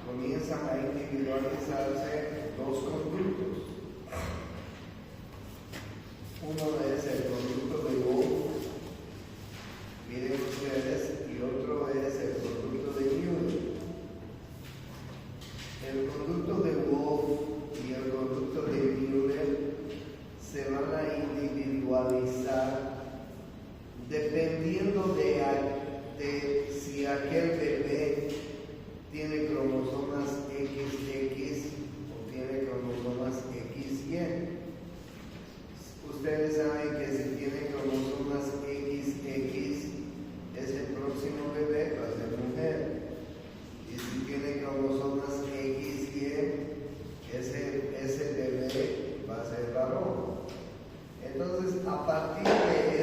comienzan a individualizarse dos conductos. Uno es el conducto de Wolff, miren ustedes, y otro es el conducto de Müller. El conducto de Wolff y el conducto de Müller se van a individualizar dependiendo de si aquel bebé tiene cromosomas XX o tiene cromosomas XY. Ustedes saben que si tiene cromosomas XX, ese próximo bebé va a ser mujer. Y si tiene cromosomas XY, ese bebé va a ser varón. Entonces, a partir de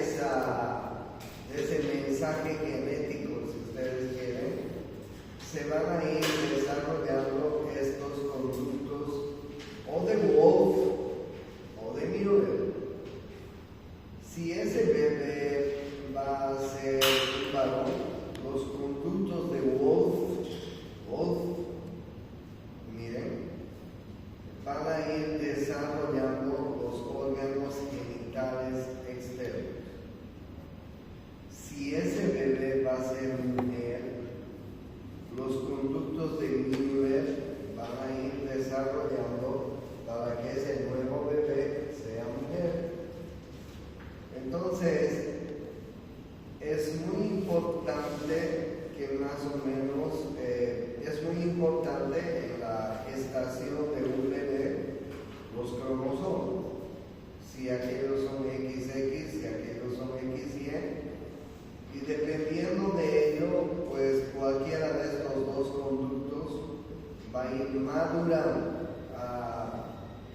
ese mensaje genético, si ustedes quieren, se van a ir desarrollando estos conductos o de Wolff o de Müller. Si ese bebé va a ser un varón, los conductos de Wolff, miren, van a ir desarrollando los órganos genitales externos. Si ese bebé va a ser mujer, los conductos de Müller van a ir desarrollando para que ese nuevo bebé sea mujer. Entonces, es muy importante que más o menos, es muy importante en la gestación de un bebé los cromosomas. Si aquellos son XX, si aquellos son XY, y dependiendo de ello, pues cualquiera de estos dos conductos va a ir madurando a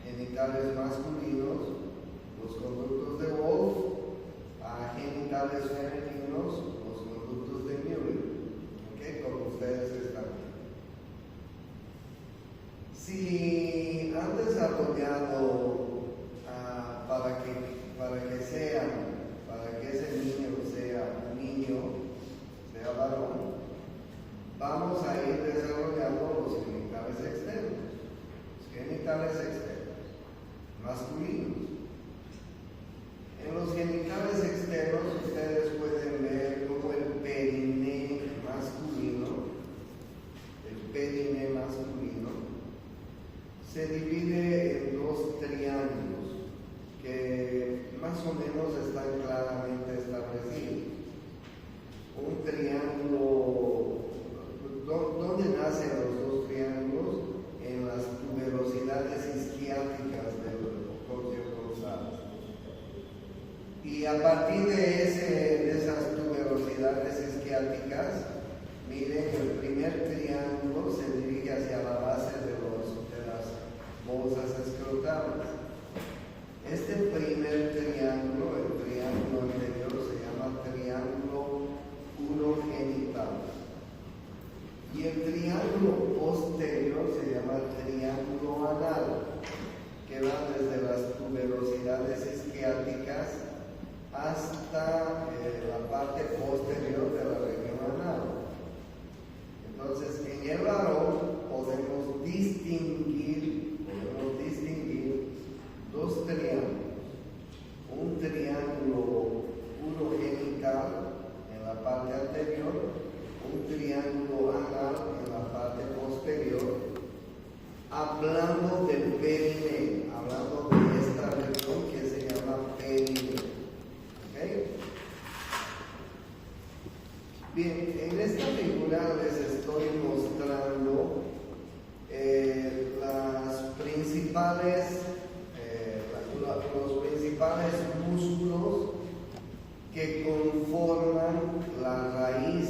genitales masculinos, los conductos de Wolff, a genitales femeninos, los conductos de Müller. ¿Ok? Como ustedes están viendo. Si han desarrollado para que ese niño sea un niño, sea varón, vamos a ir desarrollando los genitales externos. Los genitales externos, masculinos. En los genitales externos ustedes pueden ver como el perineo masculino se divide en dos triángulos que más o menos están claramente establecidos. Un triángulo, ¿dónde nacen los dos triángulos? En las tuberosidades isquiáticas del corteo caudal. Y a partir de esas tuberosidades isquiáticas, miren, el primer triángulo se dirige hacia la base de las bolsas escrotales. Este primer triángulo, el triángulo anterior, se llama triángulo urogenital. Y el triángulo posterior se llama triángulo anal, que va desde las tuberosidades isquiáticas hasta la parte posterior de la región anal. Entonces, en el varón podemos distinguir dos triángulos. Un triángulo urogenital en la parte anterior, un triángulo anal en la parte posterior, hablando del perineo, hablando de esta región que se llama perineo. ¿Okay? Bien, en esta figura les estoy mostrando los principales músculos que conforman la raíz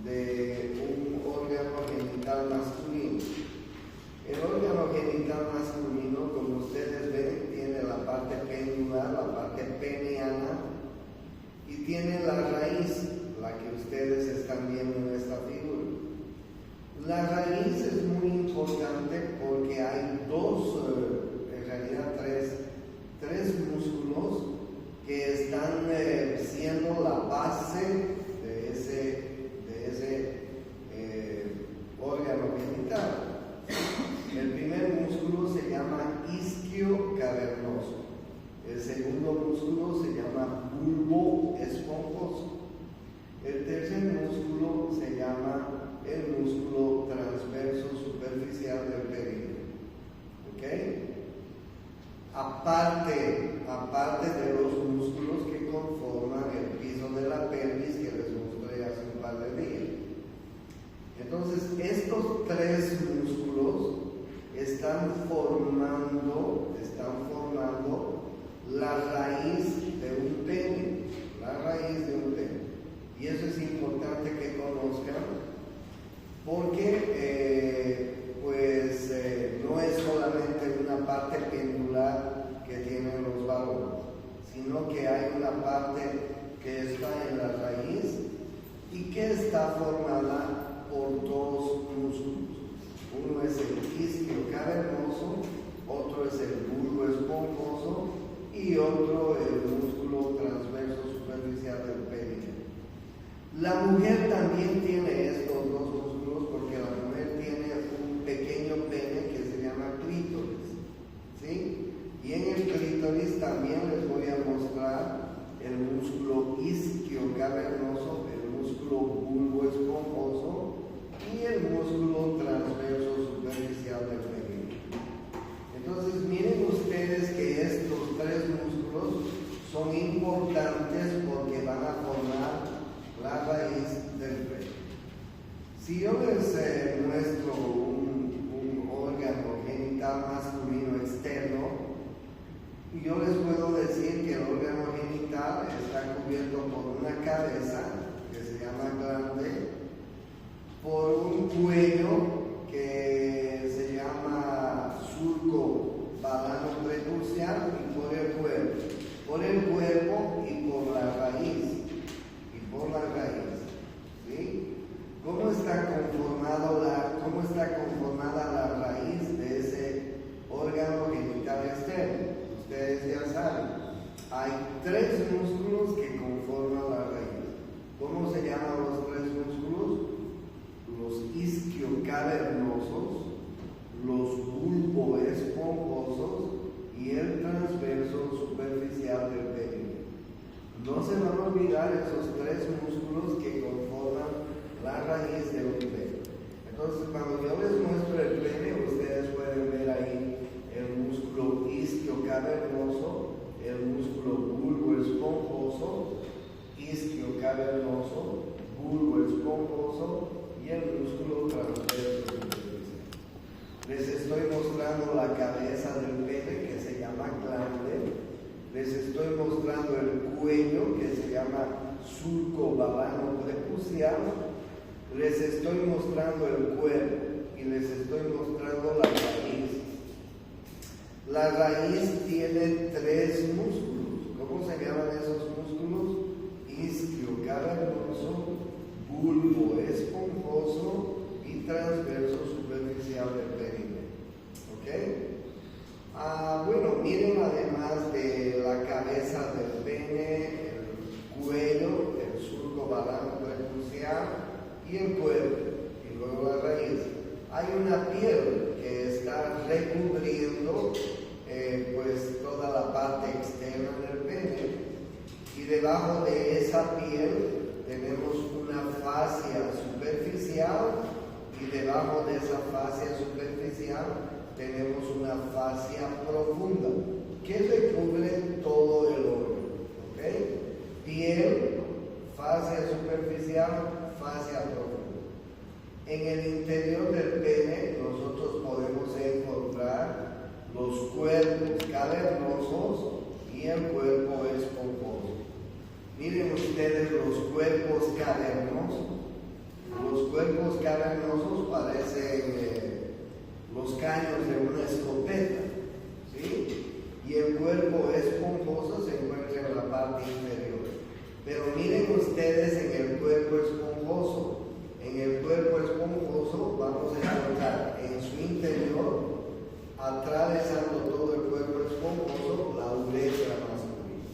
de un órgano genital masculino. El órgano genital masculino, como ustedes ven, tiene la parte penular, la parte peneana, y tiene la raíz, la que ustedes están viendo en esta figura. La raíz es muy importante porque hay en realidad tres músculos que están siendo la base El tercer músculo se llama el músculo transverso superficial del perineo. ¿Ok? Aparte de los músculos que conforman el piso de la pelvis que les mostré hace un par de días. Entonces, estos tres músculos están formando la raíz de un pene, y eso es importante que conozcan porque no es solamente una parte pendular que tienen los varones, sino que hay una parte que está en la raíz y que está formada por dos músculos. Uno es el isquio cavernoso, otro es el bulbo esponjoso y otro el músculo transverso superficial del perineo. La mujer también tiene estos dos músculos porque la mujer tiene un pequeño pene que se llama clítoris, ¿sí? Y en el clítoris también les voy a mostrar el músculo isquio cavernoso, el músculo bulbo esponjoso y el músculo transverso superficial del perineo. Entonces miren ustedes que estos tres músculos son importantes porque van a formar la raíz del pene. Si yo les muestro un órgano genital masculino externo, yo les puedo decir que el órgano genital está cubierto por una cabeza que se llama glande, por un cuello que se llama surco balano prepucial y por el cuerpo y por la raíz. ¿Sí? ¿Cómo está conformada la raíz de ese órgano genital externo? Ustedes ya saben, hay tres músculos que conforman la raíz. ¿Cómo se llaman los tres músculos? Los isquiocavernosos, los bulboesponjosos y el transverso superficial del perineo. No se van a olvidar esos tres músculos que conforman la raíz de un pene. Entonces, cuando yo les muestro el pene, ustedes pueden ver ahí el músculo isquiocavernoso, el músculo bulboesponjoso, isquiocavernoso, bulboesponjoso y el músculo transverso superficial. Les estoy mostrando la cabeza del pene que se llama glande. Les estoy mostrando el cuello que se llama surco balano prepucial. Les estoy mostrando el cuerpo y les estoy mostrando la raíz. La raíz tiene tres músculos. ¿Cómo se llaman esos músculos? Isquiocavernoso, bulbo esponjoso y transverso superficial del perineo. ¿Ok? Bueno, miren además de la cabeza del pene, el cuello, el surco balano prepucial y el cuerpo, y luego la raíz. Hay una piel que está recubriendo toda la parte externa del pene, y debajo de esa piel tenemos una fascia superficial, y debajo de esa fascia superficial tenemos una fascia profunda que recubre todo el órgano. ¿Ok? Piel, fascia superficial, fascia profunda. En el interior del pene nosotros podemos encontrar los cuerpos cavernosos y el cuerpo esponjoso. Miren ustedes los cuerpos cavernosos. Los cuerpos cavernosos parecen los caños de una escopeta, ¿sí? Y el cuerpo esponjoso se encuentra en la parte inferior. Pero miren ustedes en el cuerpo esponjoso. En el cuerpo esponjoso vamos a encontrar en su interior, atravesando todo el cuerpo esponjoso, la uretra masculina.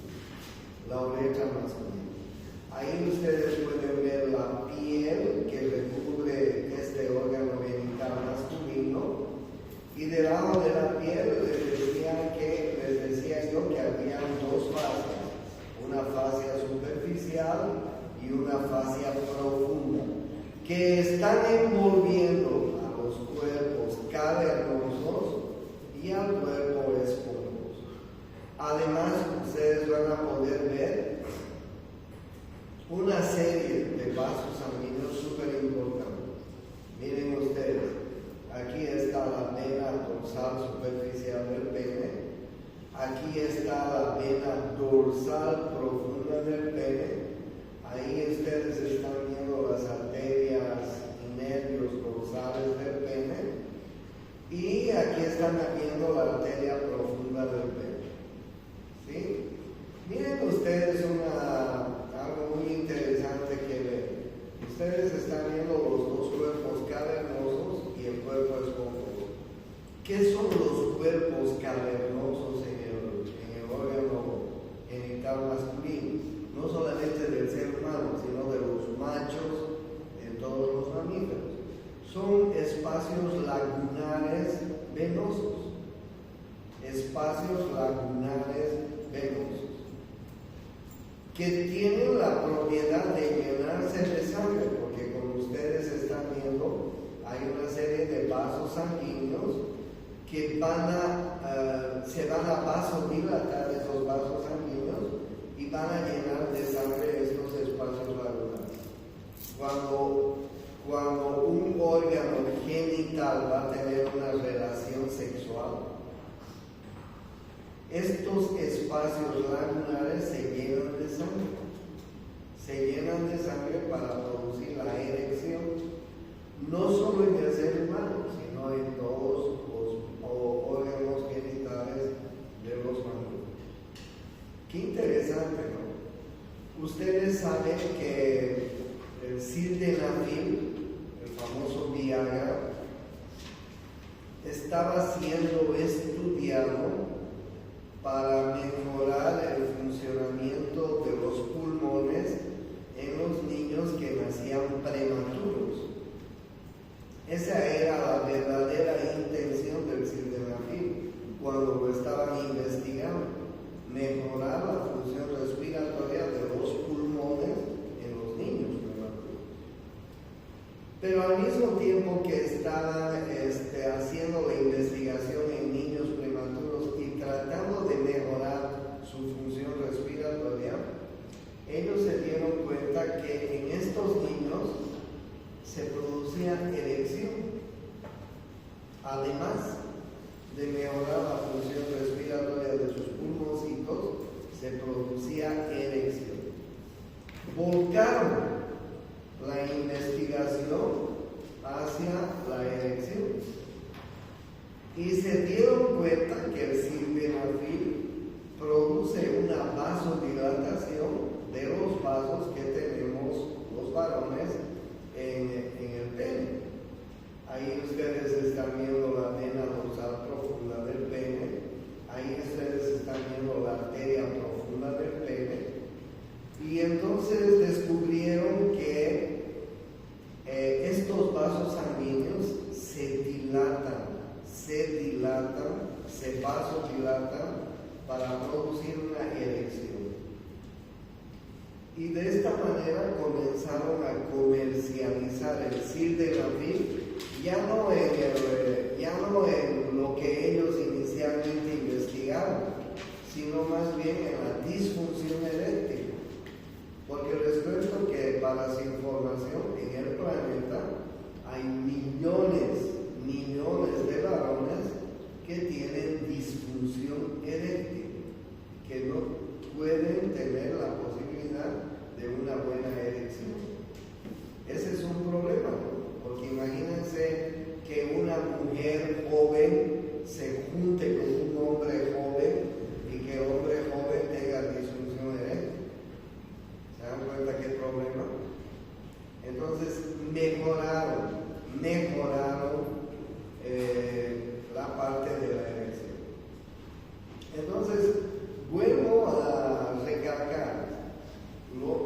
Ahí ustedes pueden ver la que están envolviendo a los cuerpos cavernosos y al cuerpo esponjoso. Además, ustedes van a poder ver una serie de vasos sanguíneos súper importantes. Miren ustedes, aquí está la vena dorsal superficial del pene, aquí está la vena dorsal profunda del pene, ahí ustedes están viendo las arterias y nervios dorsales del pene, y aquí están viendo la arteria profunda del pene. ¿Sí? Miren ustedes algo muy interesante que ven. Ustedes están viendo los dos cuerpos cavernosos y el cuerpo esponjoso. ¿Qué son los cuerpos cavernosos en el órgano genital masculino? No solamente del ser humano, sino de los machos en todos los mamíferos. Son espacios lagunares venosos. Espacios lagunares venosos que tienen la propiedad de llenarse de sangre, porque como ustedes están viendo, hay una serie de vasos sanguíneos que se van a vasodilatar esos vasos sanguíneos y van a llenar de sangre estos espacios lagunares. Cuando un órgano genital va a tener una relación sexual, estos espacios lagunares se llenan de sangre. Se llenan de sangre para producir la erección, no solo en el ser humano, sino en todos los órganos genitales de los mamíferos. Qué interesante, ¿no? Ustedes saben que el sildenafil, el famoso Viagra, estaba siendo estudiado para mejorar el funcionamiento de los pulmones en los niños que nacían prematuros. Esa era la verdadera intención del sildenafil cuando lo estaban investigando, mejorar la función respiratoria de los pulmones en los niños prematuros. Pero al mismo tiempo que estaban haciendo la investigación en niños prematuros y tratando de mejorar su función respiratoria, ellos se dieron cuenta que en estos niños se producía erección. Además de mejorar la función respiratoria de sus pulmoncitos, se producía erección. Volcaron la investigación hacia la erección y se dieron cuenta que el sildenafil produce una vasodilatación de los vasos que tenemos los varones en el pene. Ahí ustedes están viendo la vena dorsal profunda del pene, ahí ustedes están viendo la arteria profunda del pene, y entonces descubrieron que estos vasos sanguíneos se vasodilatan para producir una erección. Y de esta manera comenzaron a comercializar el sildenafil, ya no en lo que ellos inicialmente investigaron, sino más bien en la disfunción eréctil. Porque les cuento que para su información, en el planeta hay millones de varones que tienen disfunción eréctil, que no pueden tener la posibilidad de una buena erección. Ese es un problema, ¿no? Porque imagínense que una mujer joven se junte con un hombre joven y que el hombre joven tenga disfunción eréctil. ¿Se dan cuenta qué problema? Entonces mejoraron la parte de la erección. Entonces, vuelvo a recalcar,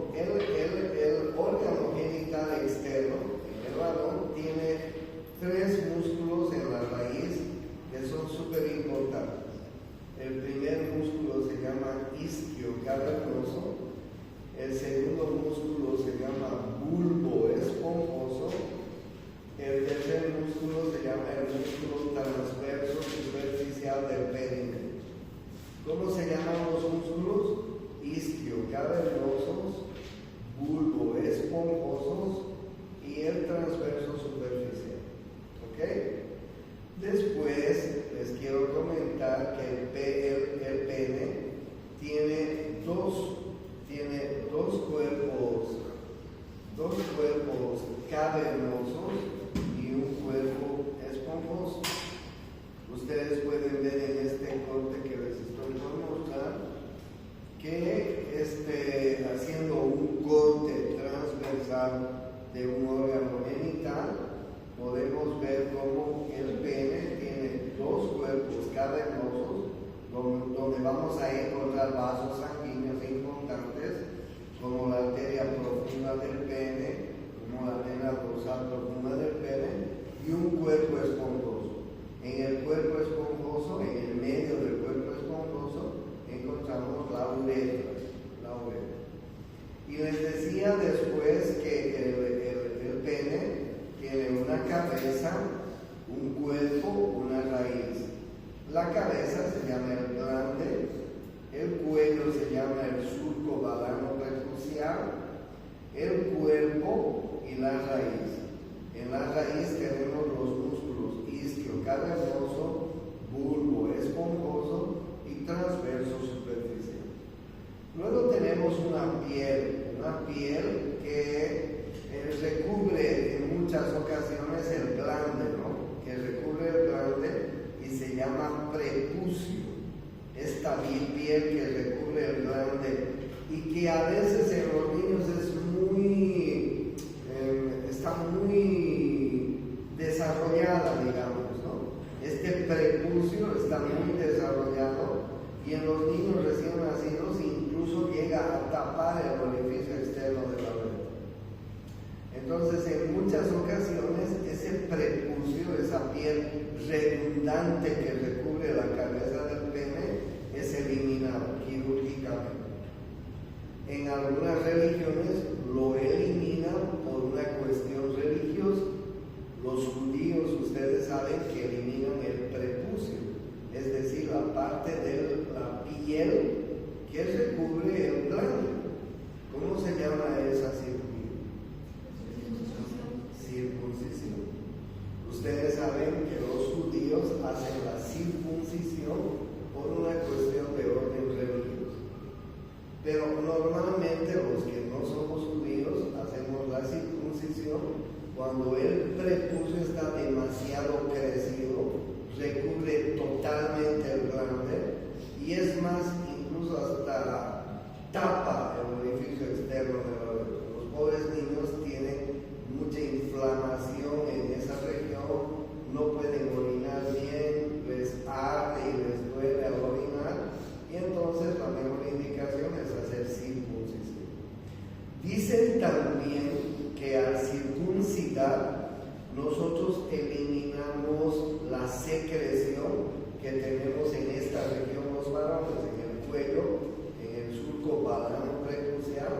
el órgano genital externo en el varón tiene 3 músculos en la raíz que son súper importantes. El primer músculo se llama isquio cavernoso, el segundo músculo se llama bulbo esponjoso cuerpos cavernosos y un cuerpo esponjoso. Ustedes pueden ver en este corte que les estoy por mostrar que haciendo un corte transversal de un órgano genital, podemos ver cómo el pene tiene dos cuerpos cavernosos donde vamos a encontrar vasos sanguíneos importantes como la arteria profunda del pene, como la vena dorsal profunda del pene y un cuerpo esponjoso. En el cuerpo esponjoso, en el medio del cuerpo esponjoso, encontramos la uretra. Y les decía después que el pene tiene una cabeza, un cuerpo, una raíz. La cabeza se llama el glande, el cuello se llama el surco balano prepucial, el cuerpo y la raíz. En la raíz tenemos los músculos isquio cavernoso, bulbo esponjoso y transverso superficial. Luego tenemos una piel que recubre en muchas ocasiones el glande, ¿no? Que recubre el glande y se llama prepucio. Esta piel que recubre el glande y que a veces en los niños está muy desarrollada, digamos, ¿no? Este prepucio está muy desarrollado y en los niños recién nacidos incluso llega a tapar el orificio externo de la uretra. Entonces, en muchas ocasiones, ese prepucio, esa piel redundante que recubre la cabeza del pene, es eliminado quirúrgicamente. En algunas religiones lo eliminan por una cuestión religiosa. Los judíos, ustedes saben que eliminan el prepucio, es decir, la parte de la piel que recubre el glande. ¿Cómo se llama esa cirugía? Circuncisión. Ustedes saben que los judíos hacen la circuncisión por una cuestión de orden religioso. Pero normalmente los que no somos judíos hacemos la circuncisión cuando el prepucio está demasiado crecido, recubre totalmente el glande y es más, incluso hasta tapa el orificio externo de la uretra. Los pobres niños tienen mucha inflamación en esa región, no pueden orinar bien, les arde y les duele al orinar, y entonces la mejor indicación es hacer circuncisión. Dicen también que al circuncidar nosotros eliminamos la secreción que tenemos en esta región los varones, en el cuello, en el surco balano prepucial.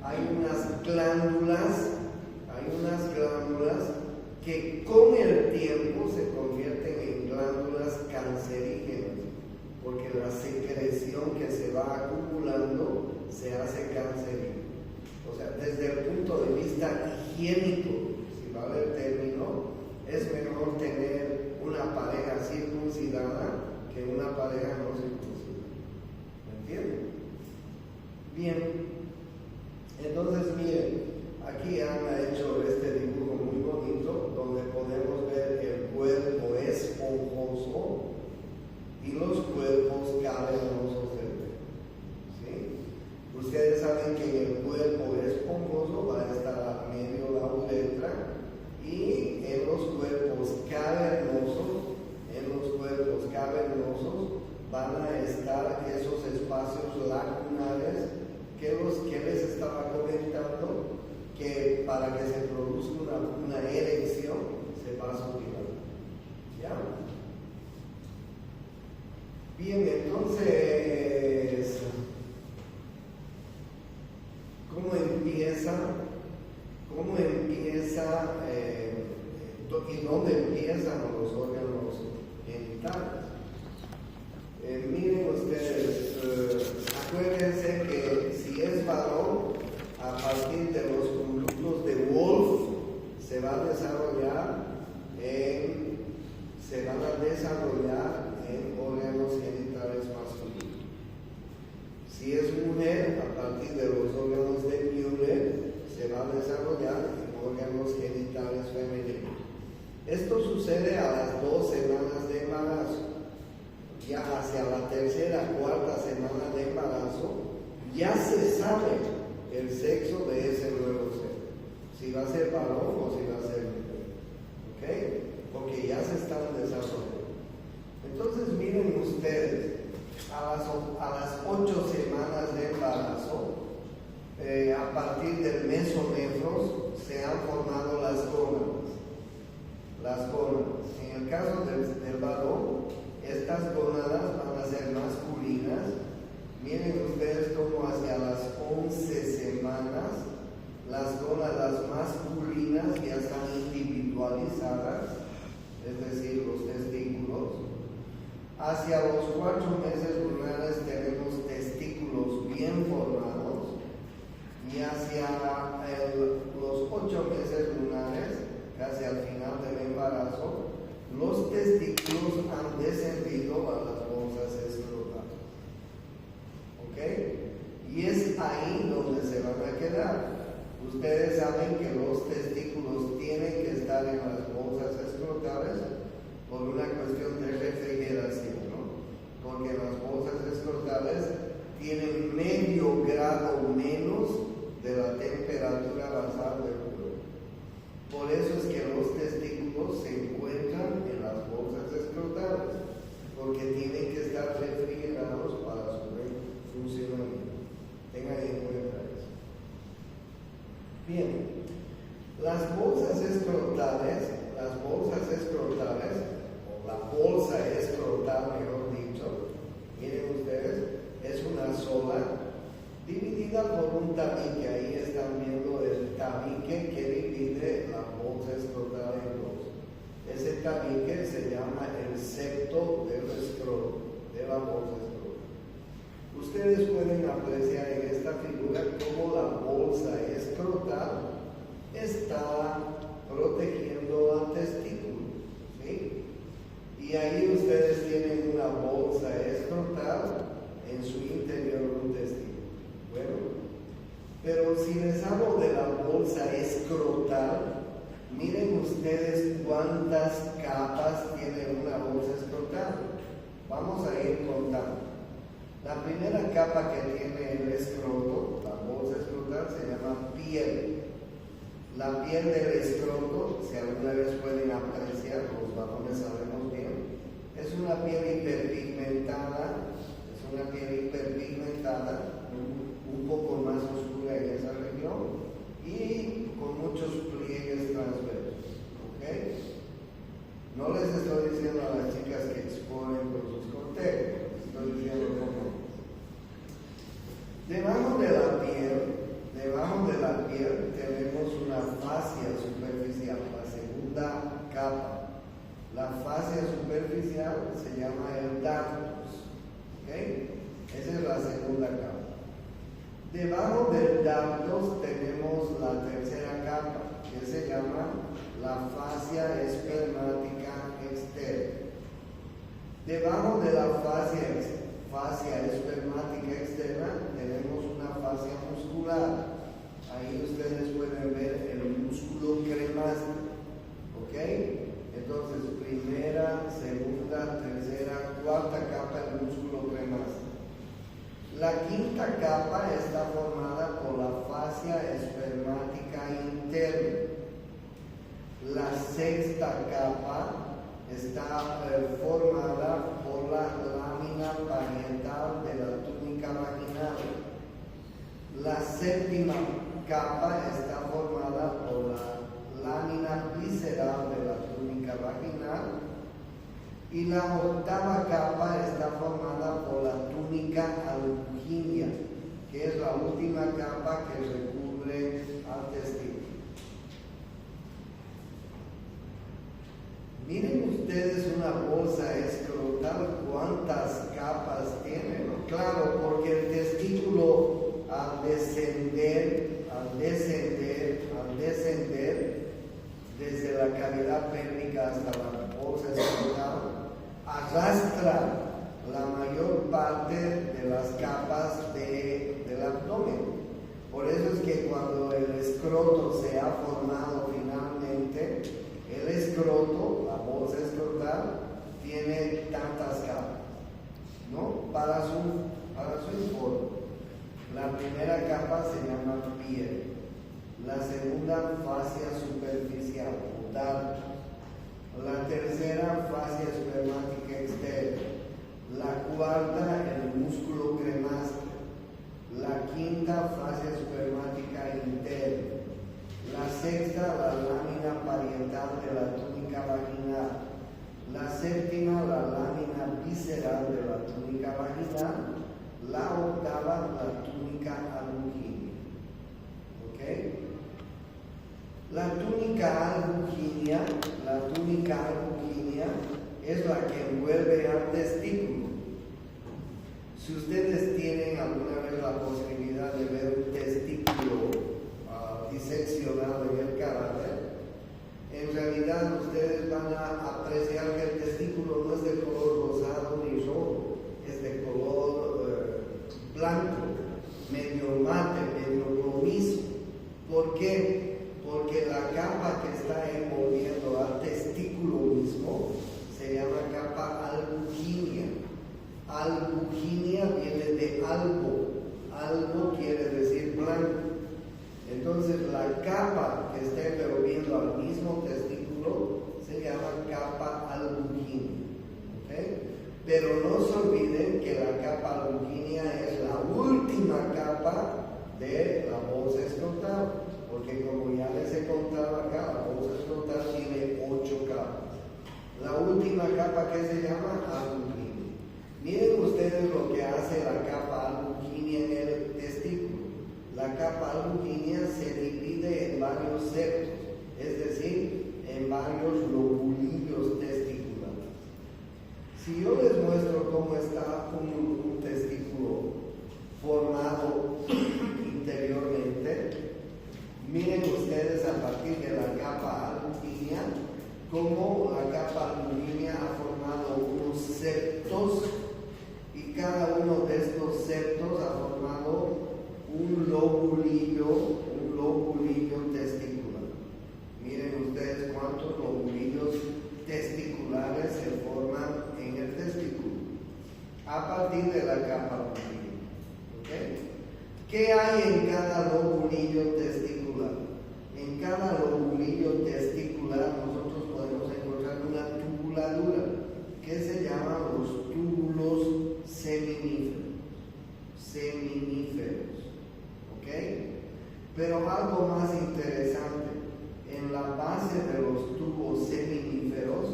Hay unas glándulas que con el tiempo se convierten en glándulas cancerígenas, porque la secreción que se va acumulando se hace cancerígena. O sea, desde el punto de vista higiénico, si vale el término, es mejor tener una pareja circuncidada que una pareja no circuncidada. ¿Me entienden? Bien. Entonces, miren, aquí han hecho este dibujo muy bonito donde podemos ver el cuerpo esponjoso y los cuerpos cavernosos del pene. ¿Sí? Ustedes saben que en el cuerpo esponjoso va a estar a medio la uretra y en los cuerpos cavernosos van a estar esos espacios lacunares que les estaba comentando, que para que se produzca una erección se va a suturar. ¿Ya? Bien, entonces, ¿cómo empieza y dónde empiezan los órganos genitales? Miren ustedes, acuérdense que si es varón, a partir de los conductos de Wolf se van a desarrollar en órganos genitales masculinos. Si es mujer, a partir de los órganos de Müller se va a desarrollar desarrollar órganos genitales femeninos. Esto sucede a las 2 semanas de embarazo. Ya hacia la tercera, cuarta semana de embarazo, ya se sabe el sexo de ese nuevo ser. Si va a ser varón o si va a ser mujer. ¿Ok? Porque ya se están desarrollando. Entonces miren ustedes, a las 8 semanas de embarazo, a partir del mesonefros, se han formado las gónadas. Las gónadas. En el caso del varón, estas gónadas van a ser masculinas. Miren ustedes cómo hacia las 11 semanas las gónadas masculinas ya están individualizadas, es decir, los testículos. Hacia los 4 meses lunares tenemos testículos bien formados y hacia los 8 meses lunares, casi al final del embarazo, los testículos han descendido a las bolsas escrotales. ¿Ok? Y es ahí donde se van a quedar. Ustedes saben que los testículos tienen que estar en las bolsas escrotales por una cuestión de refrigeración, ¿no? Porque las bolsas escrotales tienen medio grado menos de la temperatura basal del cuerpo. Por eso es que los testículos se encuentran en las bolsas escrotales, porque tienen que estar refrigerados para su funcionamiento. Tengan en cuenta eso. Bien, las bolsas escrotales, o la bolsa escrotal, mejor dicho, miren ustedes, es una sola, dividida por un tabique. Ahí están viendo el tabique que divide la bolsa escrotal en dos. Ese tabique se llama el septo del escroto, de la bolsa escrotal. Ustedes pueden apreciar en esta figura cómo la bolsa escrotal está protegiendo al testículo, ¿sí? Y ahí ustedes tienen una bolsa escrotal en su interior un testículo. Bueno, pero si les hablo de la bolsa escrotal, miren ustedes cuántas capas tiene una bolsa escrotal. Vamos a ir contando. La primera capa que tiene el escroto, la bolsa escrotal, se llama piel. La piel del escroto, si alguna vez pueden apreciar, los varones sabemos bien, es una piel hiperpigmentada, un poco más oscura en esa región y con muchos pliegues transversos. ¿Okay? No les estoy diciendo a las chicas que exponen por sus cortejos, estoy diciendo cómo. Debajo de la piel tenemos una fascia superficial, la segunda capa. La fascia superficial se llama el ductus. ¿Okay? Esa es la segunda capa. Debajo del ductus tenemos la tercera capa, que se llama la fascia espermática externa. Debajo de la fascia espermática externa tenemos una fascia muscular. Ahí ustedes pueden ver el músculo cremástico. ¿Ok? Entonces, primera, segunda, tercera, cuarta capa del músculo cremástico. La quinta capa está formada por la fascia espermática interna. La sexta capa está formada por la lámina parietal de la túnica vaginal. La séptima capa está formada por la lámina visceral de la túnica vaginal. Y la octava capa está formada por la túnica albuginea, que es la última capa que recubre al testículo. Miren ustedes una bolsa escrotal, cuántas capas tiene, ¿no? Claro, porque el testículo al descender desde la cavidad pélvica hasta la bolsa escrotal, arrastra la mayor parte de las capas del abdomen. Por eso es que cuando el escroto se se ha formado finalmente, el escroto, la bolsa escrotal, tiene tantas capas, ¿no? Para su informe. La primera capa se llama piel, la segunda fascia superficial, o dardos, la tercera fascia espermática externa, la cuarta el músculo cremáster, la quinta fascia espermática interna, la sexta la lámina parietal de la túnica vaginal, la séptima la lámina visceral de la túnica vaginal, la octava la túnica albuginea. ¿Ok? La túnica albuginea es la que envuelve al testículo. Si ustedes tienen alguna vez la posibilidad de ver un testículo diseccionado en el cadáver, en realidad ustedes van a apreciar que el testículo no es de color rosado ni rojo, es de color blanco, medio mate, medio plomizo. ¿Por qué? Porque la capa que está envolviendo al testículo mismo se llama capa albuginea. Albuginea viene de albo. Albo quiere decir blanco. Entonces la capa que está envolviendo al mismo testículo se llama capa albuginea. ¿Okay? Pero no se olviden que la capa albuginea es la última capa de la bolsa escrotal, porque como ya les he contado acá, la bolsa escrotal tiene 8 capas. La última capa que se llama albuginea. Miren ustedes lo que hace la capa albuginea en el testículo. La capa albuginea se divide en varios septos, es decir, en varios lobulillos testiculares. Si yo les muestro cómo está un testículo formado interiormente, miren ustedes a partir de la capa albuginea cómo la capa albuginea ha formado unos septos, y cada uno de estos septos ha formado un lobulillo testicular. Miren ustedes cuántos lobulillos testiculares se forman en el testículo a partir de la capa albuginea. ¿Okay? ¿Qué hay en cada lobulillo testicular? En cada lobulillo testicular nosotros podemos encontrar una tubuladura que se llama los túbulos seminíferos. ¿Ok? Pero algo más interesante, en la base de los tubos seminíferos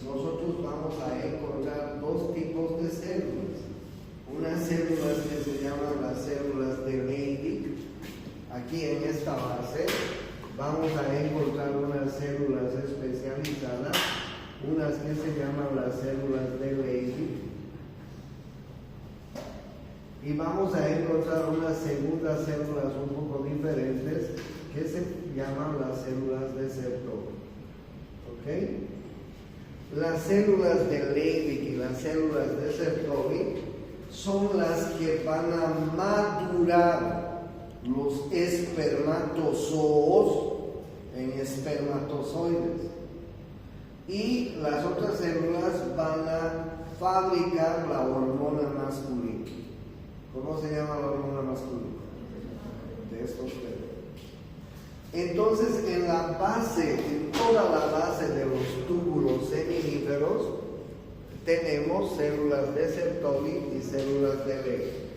nosotros vamos a encontrar dos tipos de células. Unas células que se llaman las células de Leydig. Aquí en esta base vamos a encontrar unas células especializadas, unas que se llaman las células de Leydig. Y vamos a encontrar unas segundas células un poco diferentes que se llaman las células de Sertoli. ¿Ok? Las células de Leydig y las células de Sertoli son las que van a madurar los espermatozoos en espermatozoides. Y las otras células van a fabricar la hormona masculina. ¿Cómo se llama la hormona masculina? Testosterona. Entonces, en la base, en toda la base de los túbulos seminíferos, tenemos células de Sertoli y células de Leydig.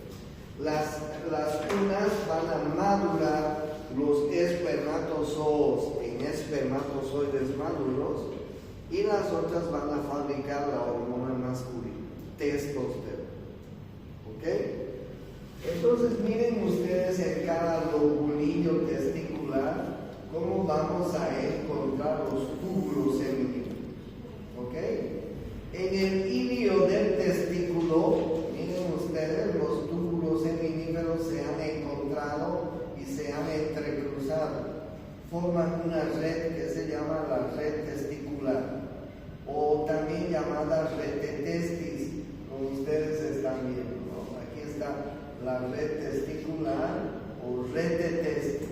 Las unas van a madurar los espermatozoos en espermatozoides maduros y las otras van a fabricar la hormona masculina, testosterona. ¿Ok? Entonces miren ustedes en cada lobulillo testicular cómo vamos a encontrar los túbulos seminíferos. ¿Ok? En el ilio del testículo, miren ustedes, los túbulos seminíferos se han encontrado y se han entrecruzado. Forman una red que se llama la red testicular, o también llamada red de testis, como ustedes están viendo, ¿no? Aquí está la red testicular o red de testis.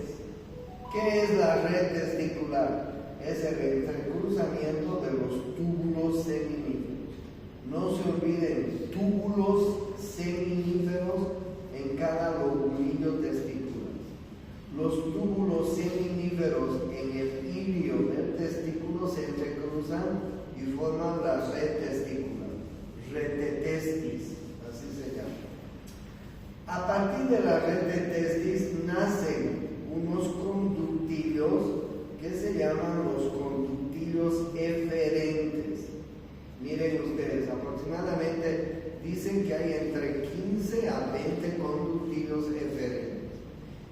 ¿Qué es la red testicular. Es el entrecruzamiento de los túbulos seminíferos. No se olviden, túbulos seminíferos en cada lobulillo testicular. Los túbulos seminíferos en el hilio del testículo se entrecruzan y forman la red testicular, red de testis, así se llama. A partir de la red de testis nacen unos conductillos que se llaman los conductillos eferentes. Miren ustedes, aproximadamente dicen que hay entre 15 a 20 conductillos eferentes.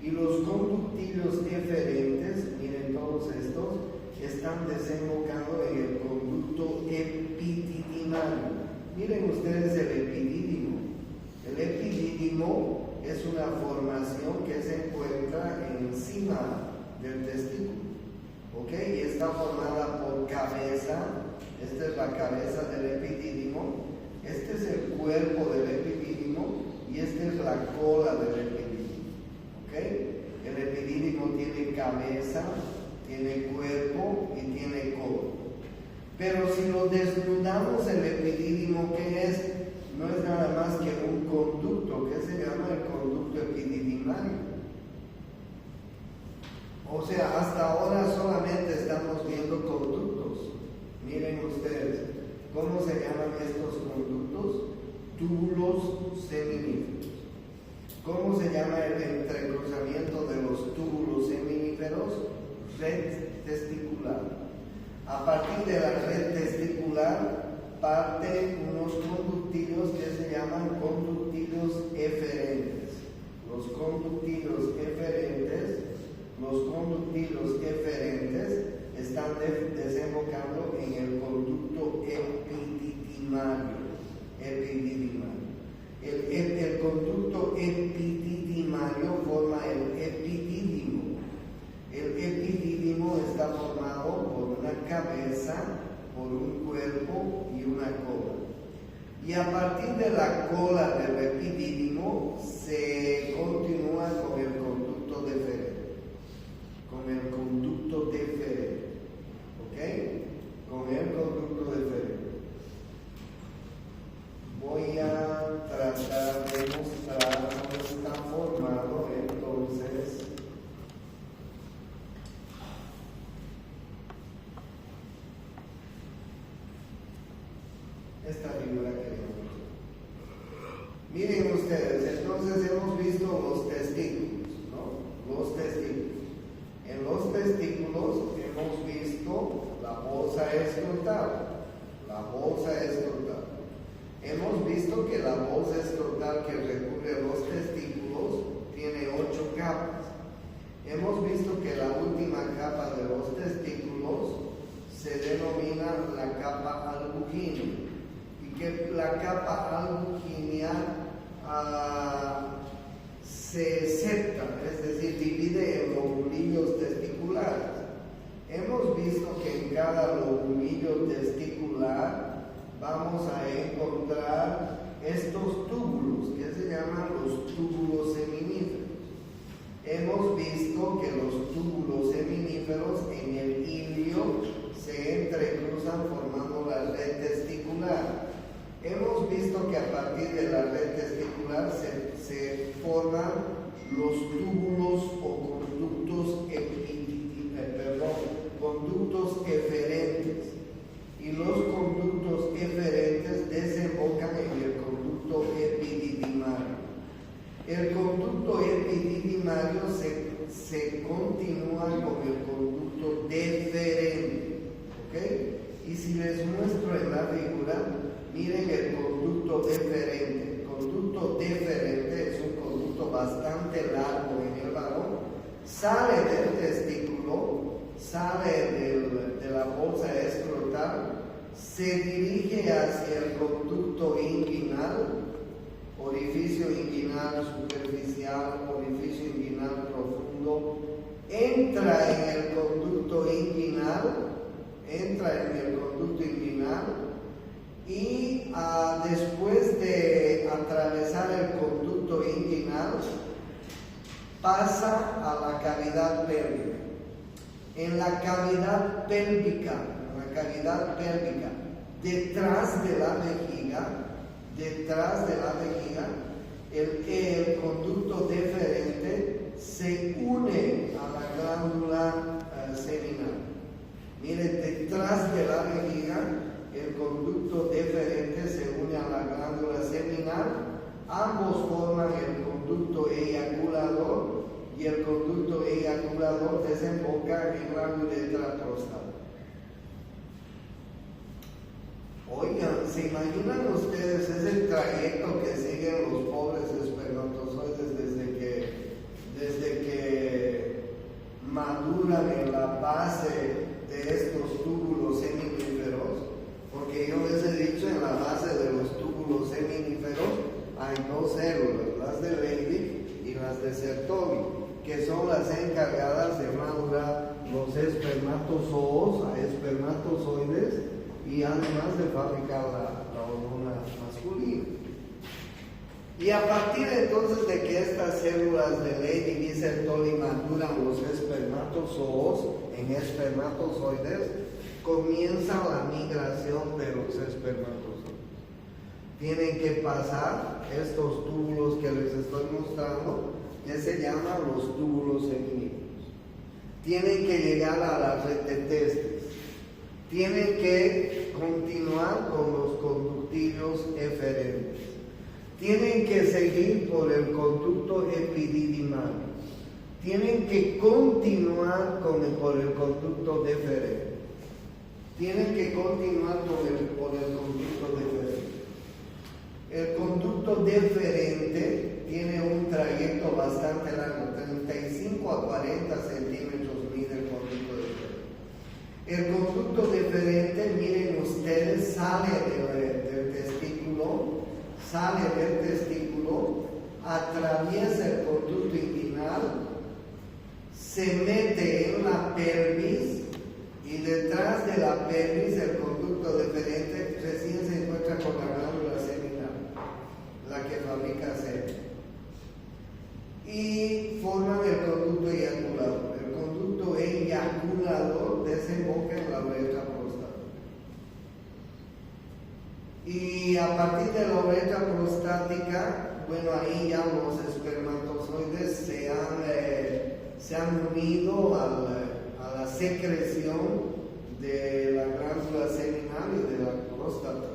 Y los conductillos eferentes, miren todos estos, están desembocando en el conducto epididymal. Miren ustedes el epidídimo. El epidídimo es una formación que se encuentra encima del testículo. ¿Ok? Y está formada por cabeza. Esta es la cabeza del epidídimo. Este es el cuerpo del epidídimo. Y esta es la cola del epidídimo. ¿Okay? El epidídimo tiene cabeza, tiene cuerpo y tiene cola. Pero si lo desnudamos, el epidídimo, ¿qué es? No es nada más que un conducto, que se llama el conducto epididymal. O sea, hasta ahora solamente estamos viendo conductos. Miren ustedes, ¿cómo se llaman estos conductos? Túbulos seminíferos. ¿Cómo se llama el entrecruzamiento de los túbulos seminíferos? Red testicular. A partir de la red testicular parten unos conductillos que se llaman conductillos eferentes. Los conductillos eferentes están desembocando en el conducto epididymal. El conducto epididymario forma el epidídimo. El epidídimo está formado por una cabeza, por un cuerpo y una cola. Y a partir de la cola del epidídimo se continúa con el conducto deferente. ¿Ok? Con el conducto deferente. Voy a tratar de mostrar cómo está formado entonces esta figura que vemos. Miren ustedes, entonces hemos visto los testículos, ¿no? Los testículos. En los testículos hemos visto la bolsa escrotal. Hemos visto que la bolsa escrotal que recubre los testículos tiene 8 capas. Hemos visto que la última capa de los testículos se denomina la capa albuginea y que la capa albuginea se septa, es decir, divide en lobulillos testiculares. Hemos visto que en cada lobulillo testicular vamos a encontrar estos túbulos que se llaman los túbulos seminíferos. Hemos visto que los túbulos seminíferos en el hilio se entrecruzan formando la red testicular. Hemos visto que a partir de la red testicular se forman los túbulos o conductos eferentes. Y los conductos eferentes desembocan en el conducto epididymario. El conducto epididymario se continúa con el conducto deferente. ¿Ok? Y si les muestro en la figura, miren el conducto deferente. El conducto deferente es un conducto bastante largo en el varón. Sale del testículo, sale de la bolsa escrotal, se dirige hacia el conducto inguinal, orificio inguinal superficial, orificio inguinal profundo, entra en el conducto inguinal y después de atravesar el conducto inguinal pasa a la cavidad pélvica. en la cavidad pélvica, detrás de la vejiga, el conducto deferente se une a la glándula seminal. Mire, detrás de la vejiga, el conducto deferente se une a la glándula seminal. Ambos forman el conducto eyaculador y el conducto eyaculador desemboca en la uretra prostática. Oigan, ¿se imaginan ustedes ese trayecto que siguen los pobres espermatozoides desde que maduran en la base de estos túbulos seminíferos? Porque yo les he dicho, en la base de los túbulos seminíferos hay dos células, las de Leydig y las de Sertoli, que son las encargadas de madurar los espermatozoos a espermatozoides y además de fabricar la hormona masculina. Y a partir entonces de que estas células de Leydig y Sertoli maduran los espermatozoos en espermatozoides, comienza la migración de los espermatozoides. Tienen que pasar estos túbulos que les estoy mostrando, que se llaman los túbulos seminíferos. Tienen que llegar a la red de testes. Tienen que continuar con los conductillos eferentes. Tienen que seguir por el conducto epididymal. Tienen que continuar por el conducto deferente. Tienen que continuar por el conducto deferente. El conducto deferente tiene un trayecto bastante largo, 35 a 40 centímetros mide el conducto deferente. El conducto deferente, miren ustedes, sale del testículo, atraviesa el conducto inguinal, se mete en la pelvis y detrás de la pelvis el conducto deferente recién se encuentra con la glándula seminal, la que fabrica semen, y forman el conducto eyaculador. El conducto eyaculador desemboca en la uretra prostática. Y a partir de la uretra prostática, bueno, ahí ya los espermatozoides se han unido a la secreción de la glándula seminal y de la próstata.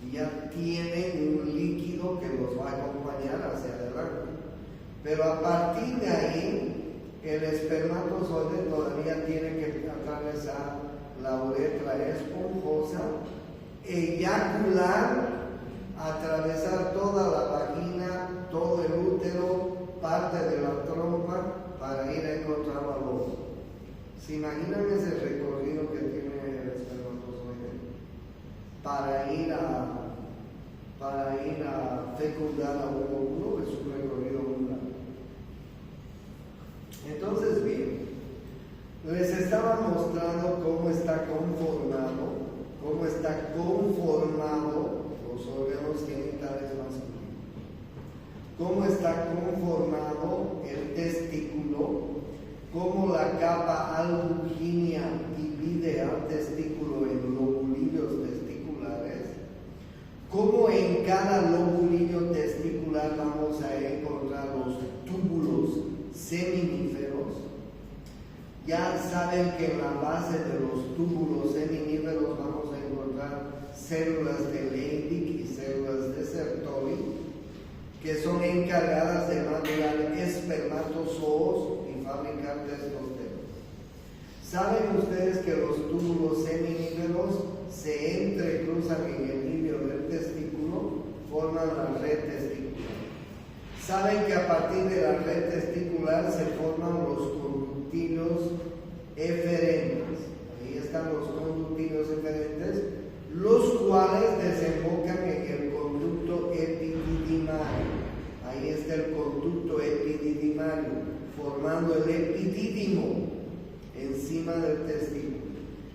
Y ya tienen un líquido que los va a acompañar hacia adelante. Pero a partir de ahí, el espermatozoide todavía tiene que atravesar la uretra esponjosa, eyacular, atravesar toda la vagina, todo el útero, parte de la trompa, para ir a encontrar al óvulo. ¿Se imaginan ese recorrido que tiene el espermatozoide para ir a fecundar a un óvulo? Es un recorrido muy largo. Entonces, bien, les estaba mostrando cómo está conformado los órganos genitales masculinos, cómo está conformado el testículo, cómo la capa albuginea divide al testículo en lobulillos testiculares, cómo en cada lobulillo testicular vamos a encontrar los túbulos seminíferos. Ya saben que en la base de los túbulos seminíferos vamos a encontrar células de Leydig y células de Sertoli, que son encargadas de madurar espermatozoos y fabricar testosterona. ¿Saben ustedes que los túbulos seminíferos se entrecruzan en el hilio del testículo, forman la red testicular? ¿Saben que a partir de la red testicular se forman los conductillos eferentes? Ahí están los conductillos eferentes, los cuales desembocan en el conducto epididymario. Ahí está el conducto epididymario, formando el epidídimo encima del testículo.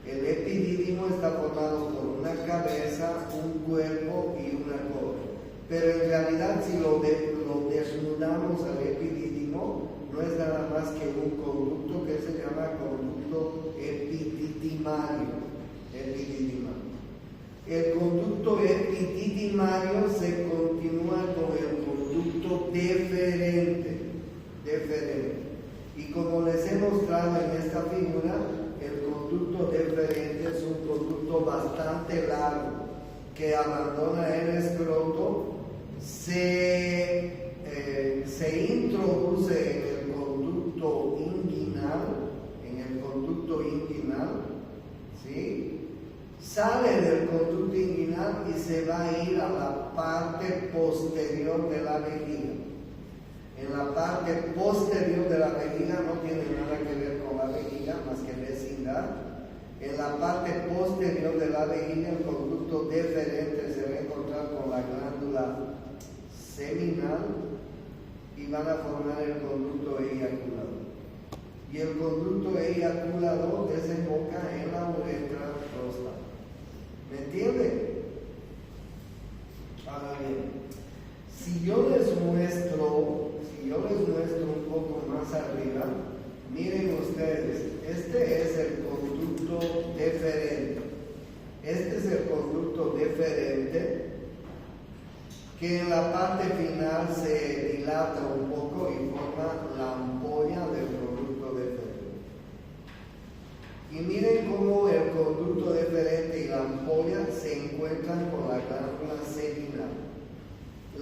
El epidídimo está formado por una cabeza, un cuerpo y una cola. Pero en realidad, si lo desnudamos al epidídimo, no es nada más que un conducto que se llama conducto epididimiario. El conducto epididimiario se continúa con el conducto deferente. Y como les he mostrado en esta figura, el conducto deferente es un conducto bastante largo que abandona el escroto, se introduce en el conducto inguinal, ¿sí? Sale del conducto inguinal y se va a ir a la parte posterior de la vejiga. En la parte posterior de la vejiga, no tiene nada que ver con la vejiga, más que vecindad. En la parte posterior de la vejiga, el conducto deferente se va a encontrar con la glándula seminal y van a formar el conducto eyaculador. Y el conducto eyaculador desemboca en la uretra prostática. ¿Me entienden? Ahora bien, si yo les muestro un poco más arriba, miren ustedes, este es el conducto deferente. Este es el conducto deferente que en la parte final se dilata un poco y forma la ampolla del conducto deferente. Y miren cómo el conducto deferente y la ampolla se encuentran con la glándula seminal.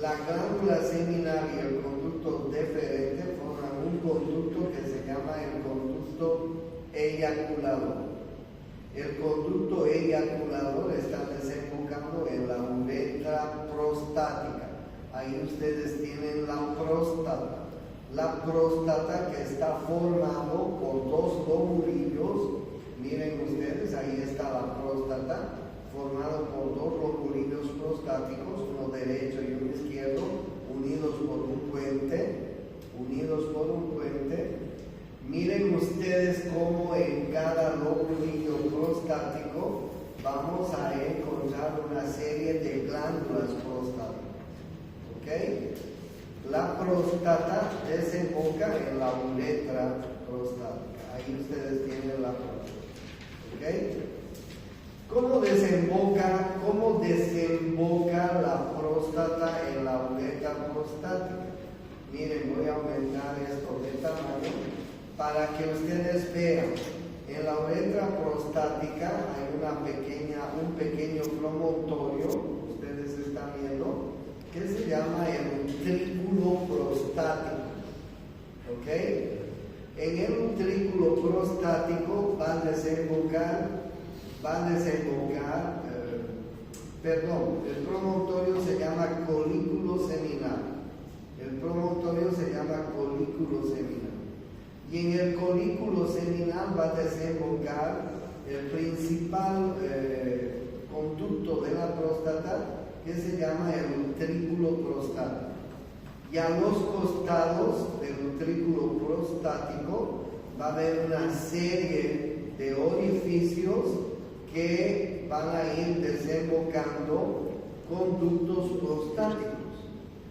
La glándula seminal y el conducto deferente forman un conducto que se llama el conducto eyaculador. El conducto eyaculador está desembocando en la uretra prostática. Ahí ustedes tienen la próstata. La próstata que está formado por dos lobulillos. Miren ustedes, ahí está la próstata, formado por dos lobulillos prostáticos, uno derecho y uno izquierdo, unidos por un puente. Miren ustedes cómo en cada lobulillo prostático vamos a encontrar una serie de glándulas prostáticas. ¿Ok? La próstata desemboca en la uretra prostática. Ahí ustedes tienen la próstata. ¿Ok? ¿Cómo desemboca la próstata en la uretra prostática? Miren, voy a aumentar esto de tamaño para que ustedes vean. En la uretra prostática hay un pequeño promontorio, ustedes están viendo, que se llama el utrículo prostático. ¿Ok? En el utrículo prostático va a desembocar, el promontorio se llama colículo seminal. Y en el colículo seminal va a desembocar el principal conducto de la próstata, que se llama el utrículo prostático. Y a los costados del utrículo prostático va a haber una serie de orificios que van a ir desembocando conductos prostáticos.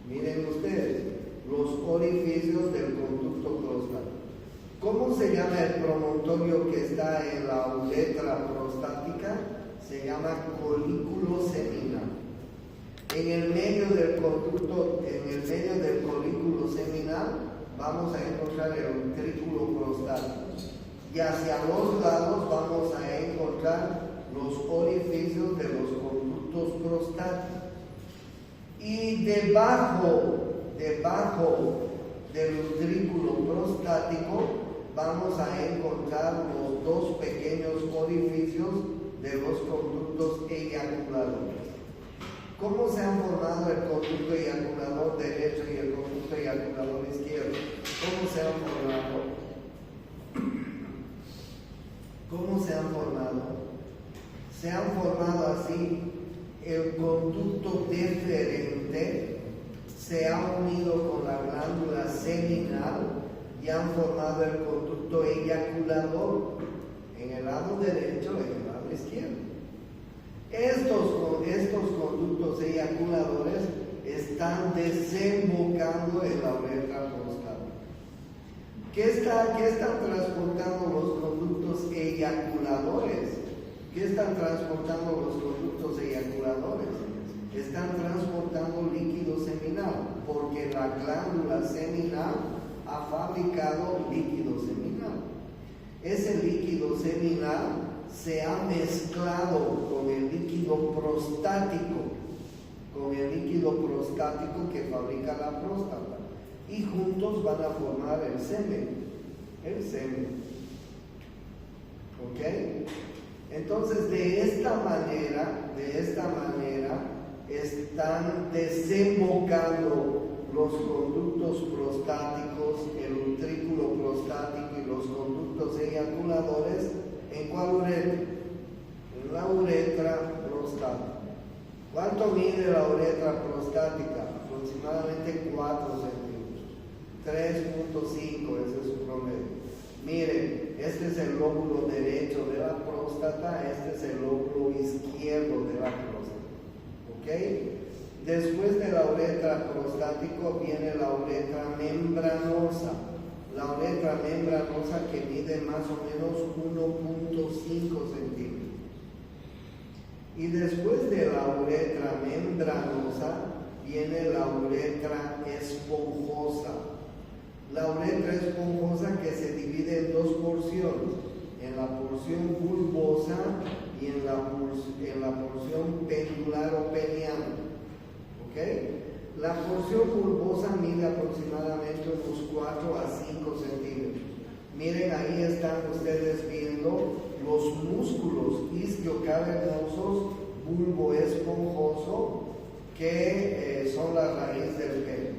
Miren ustedes, los orificios del conducto prostático. ¿Cómo se llama el promontorio que está en la uretra prostática? Se llama colículo seminal. En el medio del colículo seminal vamos a encontrar el utrículo prostático. Y hacia los lados vamos a encontrar los orificios de los conductos prostáticos. Y debajo del utrículo prostático vamos a encontrar los dos pequeños orificios de los conductos eyaculadores. ¿Cómo se han formado el conducto eyaculador derecho y el conducto eyaculador izquierdo? ¿Cómo se han formado? Se han formado así. El conducto deferente se ha unido con la glándula seminal y han formado el conducto eyaculador en el lado derecho y en el lado izquierdo. Estos conductos eyaculadores están desembocando en la uretra prostática. ¿Qué están transportando los conductos eyaculadores? ¿Qué están transportando los conductos eyaculadores? Están transportando líquido seminal, porque la glándula seminal ha fabricado líquido seminal. Ese líquido seminal se ha mezclado con el líquido prostático, que fabrica la próstata, y juntos van a formar el semen. ¿Ok? Entonces, de esta manera están desembocando los conductos prostáticos, el utrículo prostático y los conductos eyaculadores. ¿En cuál uretra? En la uretra prostática. ¿Cuánto mide la uretra prostática? Aproximadamente 4 centímetros. 3.5, ese es su promedio. Miren, este es el lóbulo derecho de la próstata, este es el lóbulo izquierdo de la próstata. ¿Ok? Después de la uretra prostático viene la uretra membranosa. La uretra membranosa que mide más o menos 1.5 centímetros. Y después de la uretra membranosa viene la uretra esponjosa. La uretra esponjosa que se divide en dos porciones, en la porción bulbosa y en la porción pendular o peniana. ¿Ok? La porción bulbosa mide aproximadamente unos 4 a 5 centímetros. Miren, ahí están ustedes viendo los músculos isquiocavernosos bulboesponjoso que son la raíz del pene.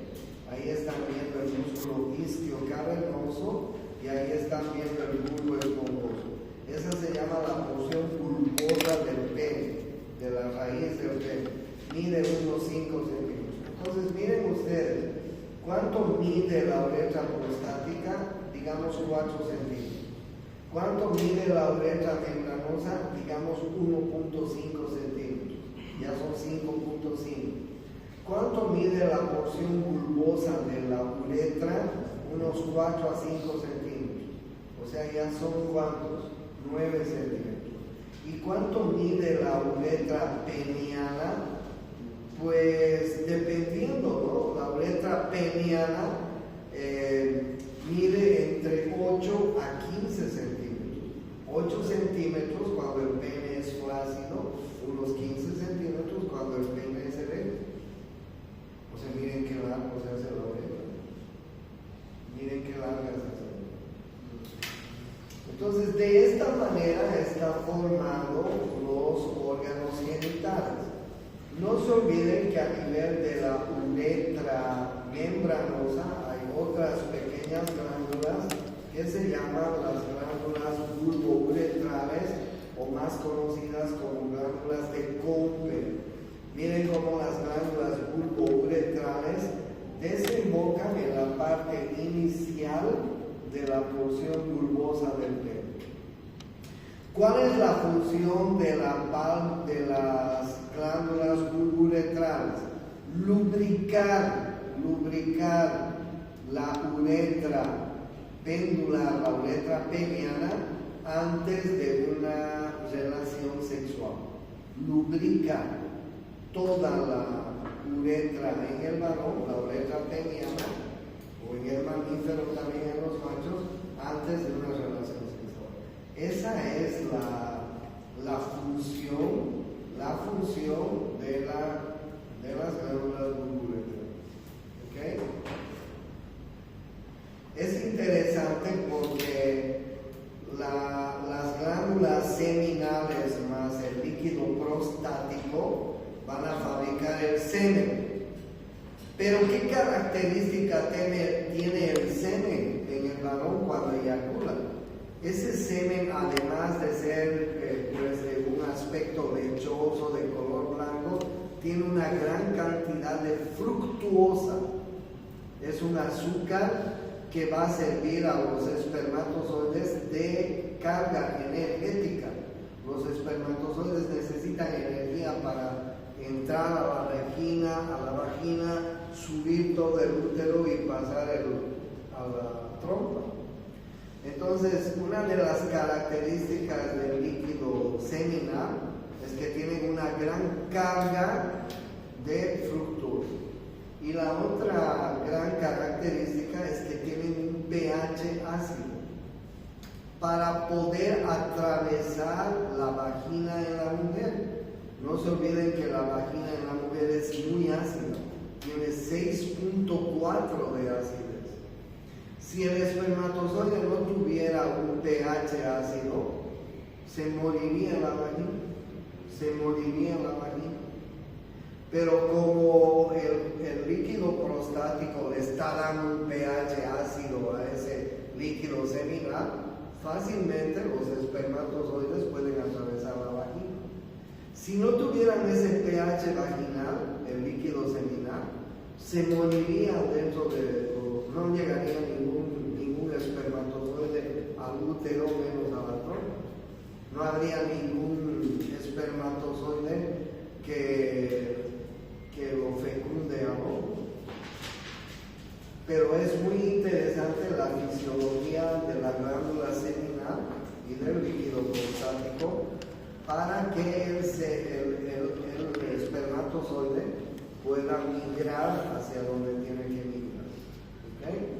Ahí están viendo el músculo isquiocavernoso y ahí están viendo el bulbo esponjoso. Esa se llama la porción bulbosa del pene, de la raíz del pene. Mide unos 5 centímetros. Entonces, miren ustedes, ¿cuánto mide la uretra prostática? Digamos 4 centímetros. ¿Cuánto mide la uretra membranosa? Digamos 1.5 centímetros. Ya son 5.5. ¿Cuánto mide la porción bulbosa de la uretra? Unos 4 a 5 centímetros. O sea, ya son ¿cuántos? 9 centímetros. ¿Y cuánto mide la uretra peniana? Pues dependiendo, ¿no? La uretra peniana mide entre 8 a 15 centímetros. 8 centímetros cuando el pene es flácido, unos 15 centímetros cuando el pene es erecto. O sea, miren qué largo se hace la uretra. Miren qué larga se hace. Entonces, de esta manera está formado los órganos genitales. No se olviden que a nivel de la uretra membranosa hay otras pequeñas glándulas que se llaman las glándulas bulbouretrales o más conocidas como glándulas de Cooper. Miren cómo las glándulas bulbouretrales desembocan en la parte inicial de la porción bulbosa del pene. ¿Cuál es la función de las glándulas bulbouretrales? Lubricar la uretra pendular, la uretra peniana, antes de una relación sexual. Lubrica toda la uretra en el varón, la uretra peniana, o en el mamífero también en los machos, antes de una relación sexual. Esa es la función de las glándulas bulbouretrales. ¿Okay? Es interesante porque las glándulas seminales más el líquido prostático van a fabricar el semen. Pero ¿qué característica tiene el semen en el varón cuando eyacula? Ese semen, además de ser pues de un aspecto lechoso de color blanco, tiene una gran cantidad de fructuosa. Es un azúcar que va a servir a los espermatozoides de carga energética. Los espermatozoides necesitan energía para entrar a la vagina, subir todo el útero y pasar a la trompa. Entonces, una de las características del líquido seminal es que tiene una gran carga de fructosa. Y la otra gran característica es que tienen un pH ácido. Para poder atravesar la vagina en la mujer, no se olviden que la vagina en la mujer es muy ácida, tiene 6.4 de acidez. Si el espermatozoide no tuviera un pH ácido, se moriría la vagina, Pero como el líquido prostático le está dando un pH ácido a ese líquido seminal, fácilmente los espermatozoides pueden atravesar la vagina. Si no tuvieran ese pH vaginal, el líquido seminal, se moriría no llegaría ningún espermatozoide al útero menos a la trompa. No habría ningún espermatozoide que lo fecunde al óvulo. Pero es muy interesante la fisiología de la glándula seminal y del líquido prostático para que el espermatozoide pueda migrar hacia donde tiene que migrar. ¿Okay?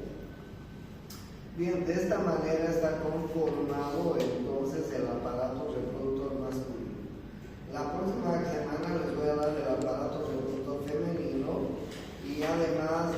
Bien, de esta manera está conformado entonces el aparato reproductor masculino. La próxima semana les voy a dar el aparato reproductor femenino y además